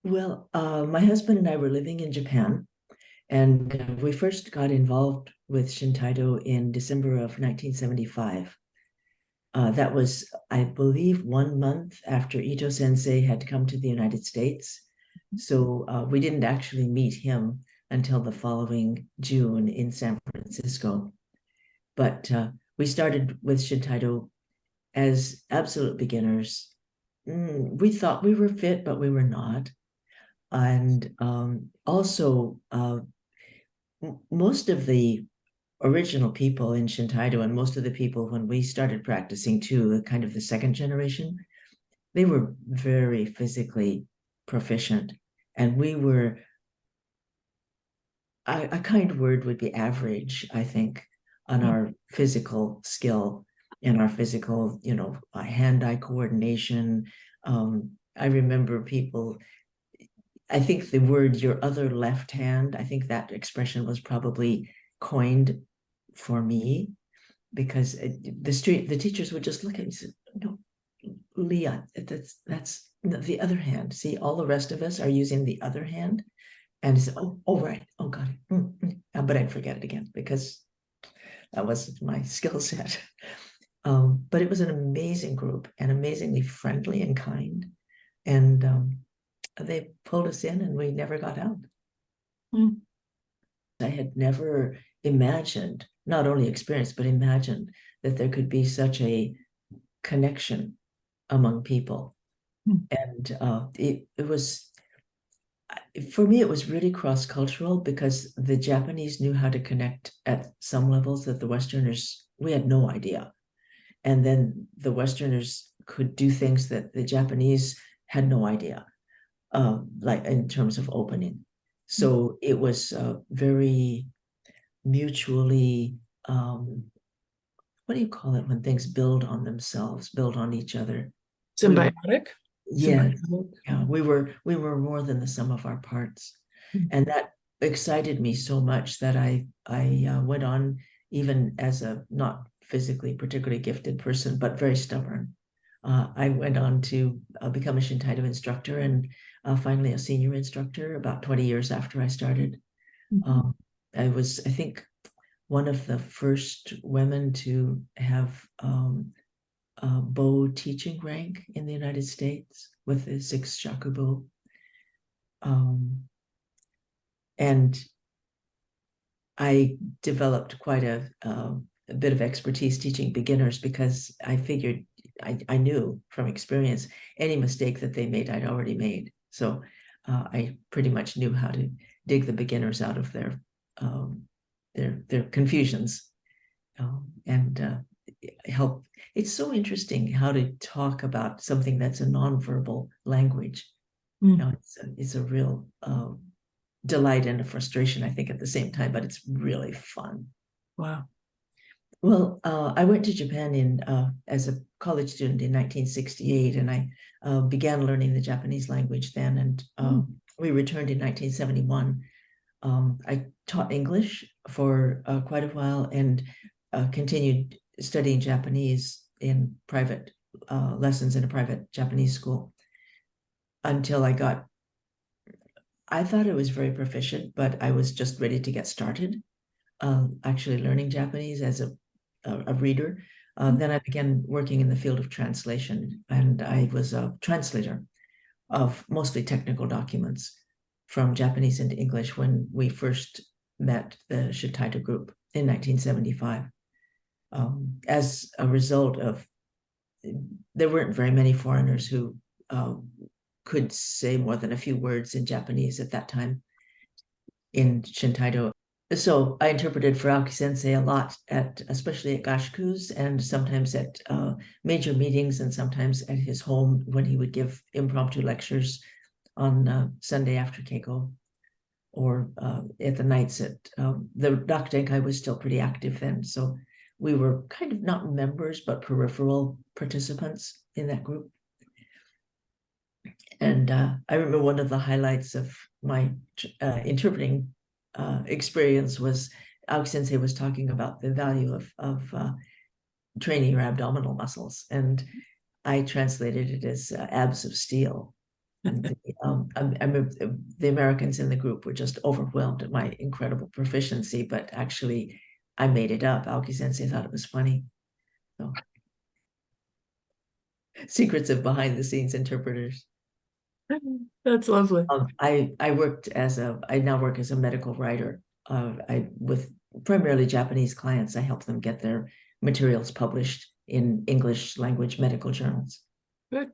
Well, my husband and I were living in Japan, and we first got involved with Shintaido in December of 1975. That was, I believe, 1 month after Ito Sensei had come to the United States. So we didn't actually meet him until the following June in San Francisco. But we started with Shintaido as absolute beginners. We thought we were fit, but we were not. And also, most of the original people in Shintaido and most of the people when we started practicing too, kind of the second generation, they were very physically proficient. And we were, a kind word would be average, I think, on our physical skill and our physical, hand-eye coordination. I remember people, I think the word your other left hand, I think that expression was probably coined for me because the teachers would just look at me and say, no, Leah, that's the other hand. See, all the rest of us are using the other hand. And I said, oh, right. Oh, got it. But I'd forget it again because that wasn't my skill set. But it was an amazing group and amazingly friendly and kind. And they pulled us in and we never got out. I had never imagined, not only experienced, but imagined that there could be such a connection among people. And it was, for me, it was really cross-cultural because the Japanese knew how to connect at some levels that the Westerners, we had no idea. And then the Westerners could do things that the Japanese had no idea, like in terms of opening. So it was very mutually, what do you call it when things build on themselves, build on each other? Symbiotic. Yeah, we were more than the sum of our parts, and that excited me so much that I went on, even as a not physically particularly gifted person, but very stubborn. I went on to become a Shintaido instructor and finally a senior instructor about 20 years after I started. I was, I think, one of the first women to have Bo teaching rank in the United States with the 6 shakubo. And I developed quite a bit of expertise teaching beginners because I figured I knew from experience any mistake that they made, I'd already made. So I pretty much knew how to dig the beginners out of their confusions and help. It's so interesting how to talk about something that's a nonverbal language. It's a real delight and a frustration, I think, at the same time, but it's really fun. Wow. Well, I went to Japan as a college student in 1968, and I began learning the Japanese language then, and we returned in 1971. I taught English for quite a while and continued studying Japanese in private lessons in a private Japanese school until I thought I was very proficient, but I was just ready to get started actually learning Japanese as a reader. Then I began working in the field of translation, and I was a translator of mostly technical documents from Japanese into English when we first met the Shintaido group in 1975. As a result of, there weren't very many foreigners who could say more than a few words in Japanese at that time in Shintaido. So I interpreted for Aoki Sensei a lot, especially at Gashikus and sometimes at major meetings and sometimes at his home when he would give impromptu lectures on Sunday after Keiko or at the nights at the Rakutenkai was still pretty active then. So we were kind of not members, but peripheral participants in that group. And I remember one of the highlights of my interpreting experience was Aoki Sensei was talking about the value of training your abdominal muscles. And I translated it as abs of steel. The Americans in the group were just overwhelmed at my incredible proficiency, but actually I made it up. Aoki Sensei thought it was funny. So secrets of behind the scenes interpreters. That's lovely. I now work as a medical writer. With primarily Japanese clients, I help them get their materials published in English language medical journals. Good.